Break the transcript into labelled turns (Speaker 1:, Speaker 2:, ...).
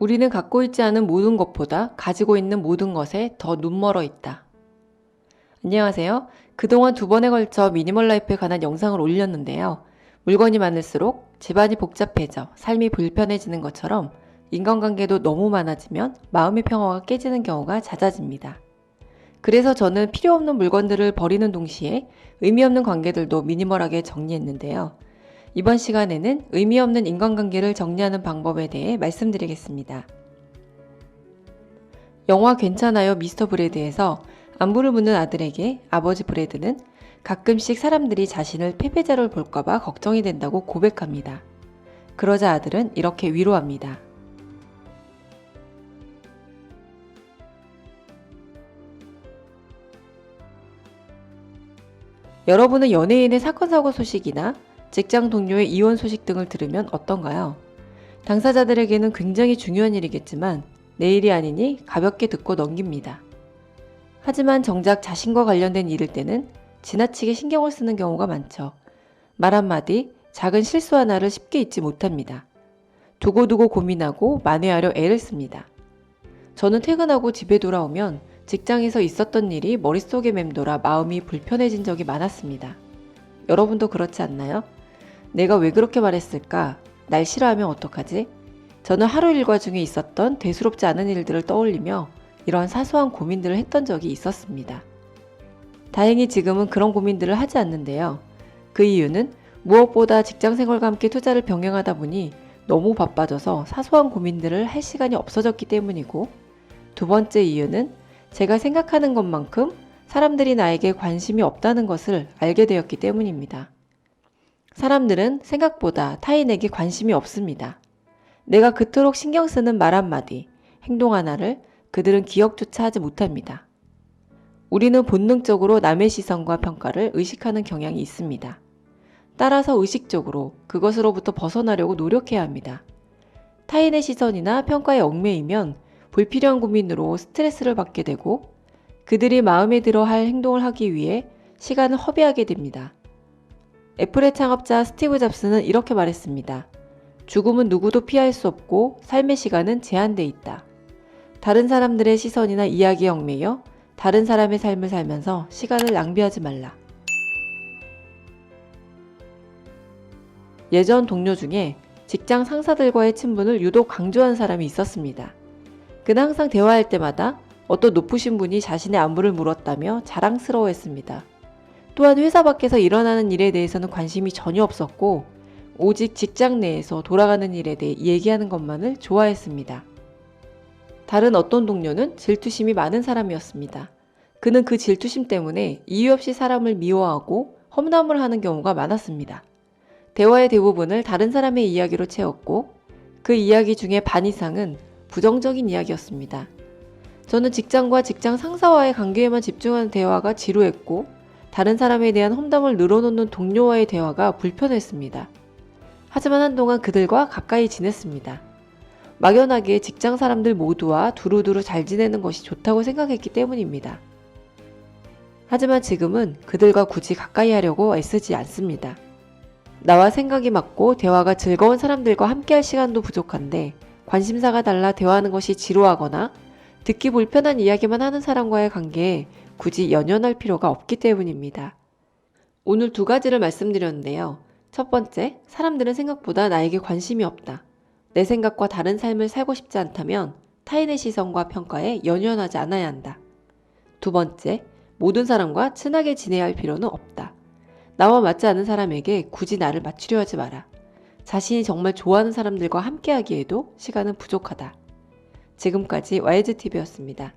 Speaker 1: 우리는 갖고 있지 않은 모든 것보다 가지고 있는 모든 것에 더 눈멀어 있다. 안녕하세요. 그동안 2번에 걸쳐 미니멀 라이프에 관한 영상을 올렸는데요. 물건이 많을수록 집안이 복잡해져 삶이 불편해지는 것처럼 인간관계도 너무 많아지면 마음의 평화가 깨지는 경우가 잦아집니다. 그래서 저는 필요 없는 물건들을 버리는 동시에 의미 없는 관계들도 미니멀하게 정리했는데요. 이번 시간에는 의미 없는 인간관계를 정리하는 방법에 대해 말씀드리겠습니다. 영화 괜찮아요 미스터 브레드에서 안부를 묻는 아들에게 아버지 브레드는 가끔씩 사람들이 자신을 패배자로 볼까봐 걱정이 된다고 고백합니다. 그러자 아들은 이렇게 위로합니다. 여러분은 연예인의 사건 사고 소식이나 직장 동료의 이혼 소식 등을 들으면 어떤가요? 당사자들에게는 굉장히 중요한 일이겠지만 내일이 아니니 가볍게 듣고 넘깁니다. 하지만 정작 자신과 관련된 일일 때는 지나치게 신경을 쓰는 경우가 많죠. 말 한마디, 작은 실수 하나를 쉽게 잊지 못합니다. 두고두고 고민하고 만회하려 애를 씁니다. 저는 퇴근하고 집에 돌아오면 직장에서 있었던 일이 머릿속에 맴돌아 마음이 불편해진 적이 많았습니다. 여러분도 그렇지 않나요? 내가 왜 그렇게 말했을까? 날 싫어하면 어떡하지? 저는 하루 일과 중에 있었던 대수롭지 않은 일들을 떠올리며 이런 사소한 고민들을 했던 적이 있었습니다. 다행히 지금은 그런 고민들을 하지 않는데요. 그 이유는 무엇보다 직장 생활과 함께 투자를 병행하다 보니 너무 바빠져서 사소한 고민들을 할 시간이 없어졌기 때문이고, 2번째 이유는 제가 생각하는 것만큼 사람들이 나에게 관심이 없다는 것을 알게 되었기 때문입니다. 사람들은 생각보다 타인에게 관심이 없습니다. 내가 그토록 신경 쓰는 말 한마디, 행동 하나를 그들은 기억조차 하지 못합니다. 우리는 본능적으로 남의 시선과 평가를 의식하는 경향이 있습니다. 따라서 의식적으로 그것으로부터 벗어나려고 노력해야 합니다. 타인의 시선이나 평가에 얽매이면 불필요한 고민으로 스트레스를 받게 되고 그들이 마음에 들어 할 행동을 하기 위해 시간을 허비하게 됩니다. 애플의 창업자 스티브 잡스는 이렇게 말했습니다. 죽음은 누구도 피할 수 없고 삶의 시간은 제한돼 있다. 다른 사람들의 시선이나 이야기에 얽매여 다른 사람의 삶을 살면서 시간을 낭비하지 말라. 예전 동료 중에 직장 상사들과의 친분을 유독 강조한 사람이 있었습니다. 그는 항상 대화할 때마다 어떤 높으신 분이 자신의 안부를 물었다며 자랑스러워했습니다. 또한 회사 밖에서 일어나는 일에 대해서는 관심이 전혀 없었고 오직 직장 내에서 돌아가는 일에 대해 얘기하는 것만을 좋아했습니다. 다른 어떤 동료는 질투심이 많은 사람이었습니다. 그는 그 질투심 때문에 이유 없이 사람을 미워하고 험담을 하는 경우가 많았습니다. 대화의 대부분을 다른 사람의 이야기로 채웠고 그 이야기 중에 반 이상은 부정적인 이야기였습니다. 저는 직장과 직장 상사와의 관계에만 집중하는 대화가 지루했고 다른 사람에 대한 험담을 늘어놓는 동료와의 대화가 불편했습니다. 하지만 한동안 그들과 가까이 지냈습니다. 막연하게 직장 사람들 모두와 두루두루 잘 지내는 것이 좋다고 생각했기 때문입니다. 하지만 지금은 그들과 굳이 가까이 하려고 애쓰지 않습니다. 나와 생각이 맞고 대화가 즐거운 사람들과 함께할 시간도 부족한데 관심사가 달라 대화하는 것이 지루하거나 듣기 불편한 이야기만 하는 사람과의 관계에 굳이 연연할 필요가 없기 때문입니다. 오늘 2가지를 말씀드렸는데요. 첫 번째, 사람들은 생각보다 나에게 관심이 없다. 내 생각과 다른 삶을 살고 싶지 않다면 타인의 시선과 평가에 연연하지 않아야 한다. 2번째, 모든 사람과 친하게 지내야 할 필요는 없다. 나와 맞지 않은 사람에게 굳이 나를 맞추려 하지 마라. 자신이 정말 좋아하는 사람들과 함께하기에도 시간은 부족하다. 지금까지 YGTV였습니다.